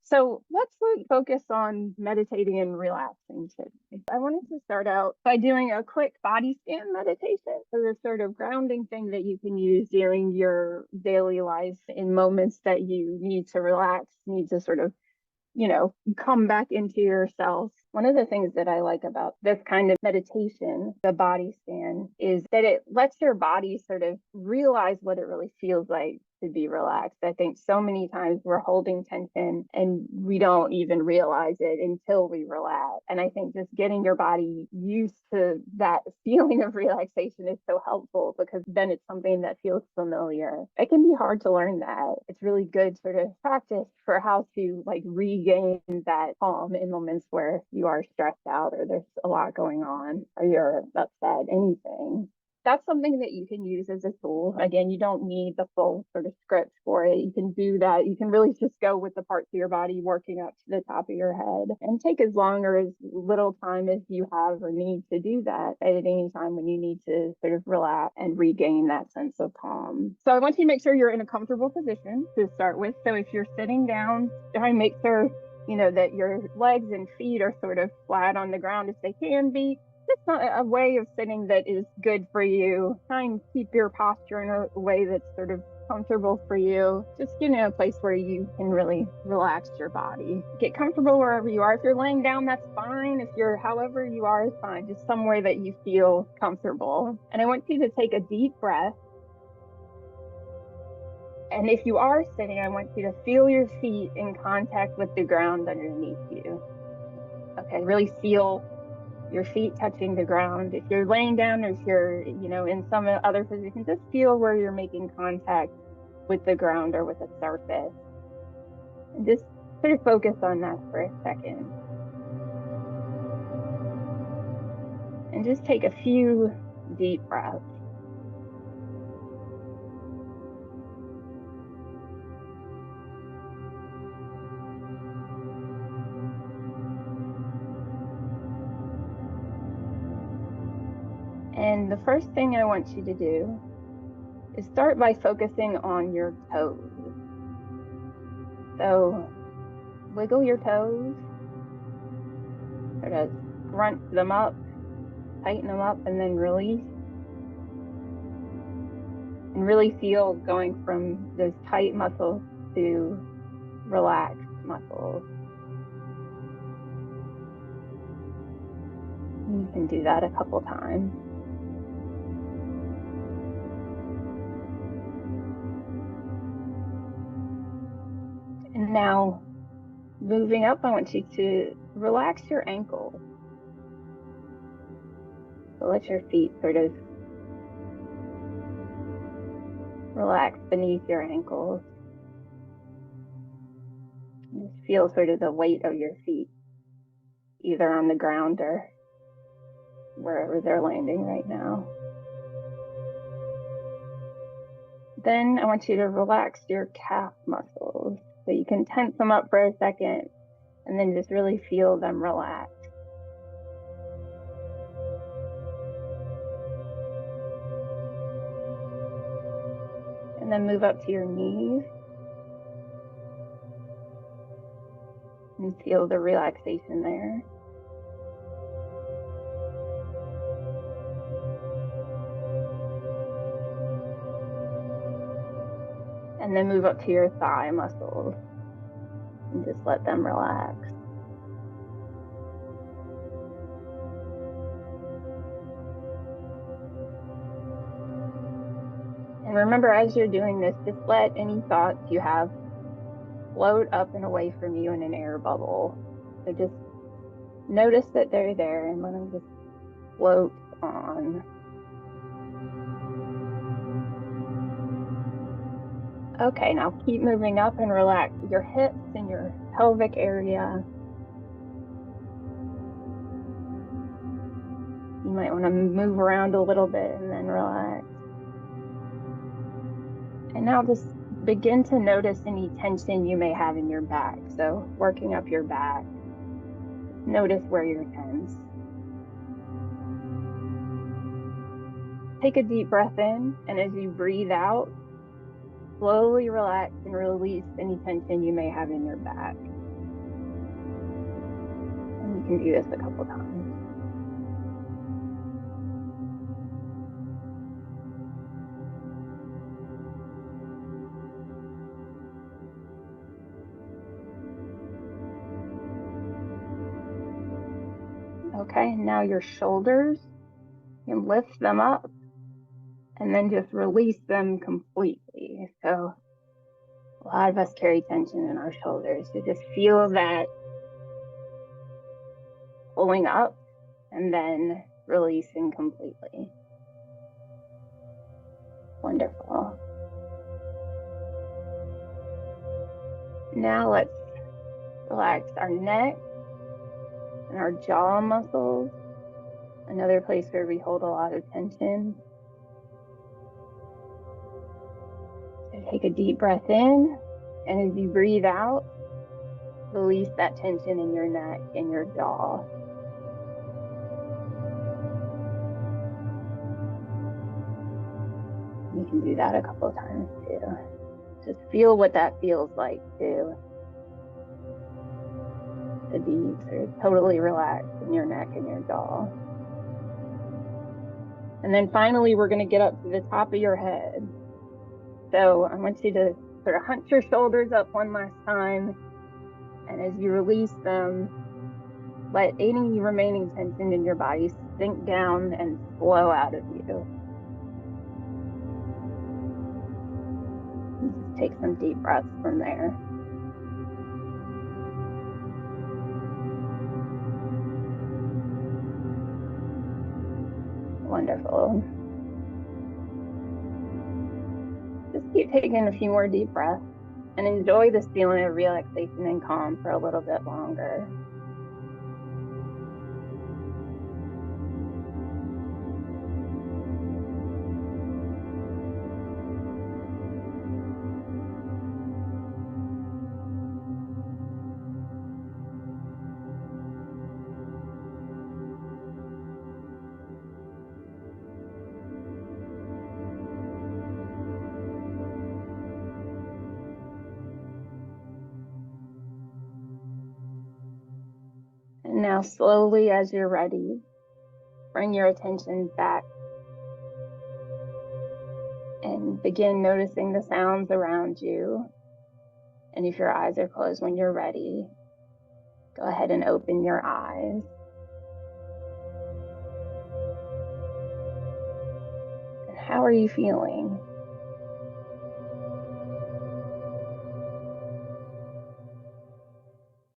So let's focus on meditating and relaxing today. I wanted to start out by doing a quick body scan meditation. So the sort of grounding thing that you can use during your daily life in moments that you need to relax, need to sort of come back into yourself. One of the things that I like about this kind of meditation, the body scan, is that it lets your body sort of realize what it really feels like to be relaxed. I think so many times we're holding tension and we don't even realize it until we relax. And I think just getting your body used to that feeling of relaxation is so helpful because then it's something that feels familiar. It can be hard to learn that. It's really good sort of practice for how to like regain that calm in moments where you are stressed out or there's a lot going on or you're upset, anything. That's something that you can use as a tool. Again, you don't need the full sort of script for it. You can do that. You can really just go with the parts of your body working up to the top of your head and take as long or as little time as you have or need to do that at any time when you need to sort of relax and regain that sense of calm. So I want you to make sure you're in a comfortable position to start with. So if you're sitting down, try and make sure that your legs and feet are sort of flat on the ground if they can be. It's not a way of sitting that is good for you. Try and keep your posture in a way that's sort of comfortable for you. Just get in a place where you can really relax your body. Get comfortable wherever you are. If you're laying down, that's fine. If you're however you are is fine. Just somewhere that you feel comfortable. And I want you to take a deep breath. And if you are sitting, I want you to feel your feet in contact with the ground underneath you. Okay, really feel your feet touching the ground. If you're laying down or if you're, in some other position, just feel where you're making contact with the ground or with a surface. And just sort of focus on that for a second. And just take a few deep breaths. And the first thing I want you to do is start by focusing on your toes. So wiggle your toes, sort of scrunch them up, tighten them up, and then release. And really feel going from those tight muscles to relaxed muscles. You can do that a couple times. And now, moving up, I want you to relax your ankles. So let your feet sort of relax beneath your ankles. Just feel sort of the weight of your feet, either on the ground or wherever they're landing right now. Then I want you to relax your calf muscles. So you can tense them up for a second and then just really feel them relax. And then move up to your knees and feel the relaxation there. And then move up to your thigh muscles and just let them relax. And remember, as you're doing this, just let any thoughts you have float up and away from you in an air bubble. So just notice that they're there and let them just float on. Okay, now keep moving up and relax your hips and your pelvic area. You might want to move around a little bit and then relax. And now just begin to notice any tension you may have in your back. So working up your back, notice where you're tense. Take a deep breath in, and as you breathe out, slowly relax and release any tension you may have in your back. You can do this a couple times. Okay, now your shoulders, you can lift them up and then just release them completely. So a lot of us carry tension in our shoulders. So just feel that pulling up and then releasing completely. Wonderful. Now let's relax our neck and our jaw muscles, another place where we hold a lot of tension. So take a deep breath in, and as you breathe out, release that tension in your neck and your jaw. You can do that a couple of times too. Just feel what that feels like too. The deep, sort of totally relaxed in your neck and your jaw. And then finally, we're going to get up to the top of your head. So I want you to sort of hunch your shoulders up one last time. And as you release them, let any remaining tension in your body sink down and flow out of you. And just take some deep breaths from there. Wonderful. Just keep taking a few more deep breaths and enjoy this feeling of relaxation and calm for a little bit longer. And now slowly, as you're ready, bring your attention back and begin noticing the sounds around you. And if your eyes are closed when you're ready, go ahead and open your eyes. And how are you feeling?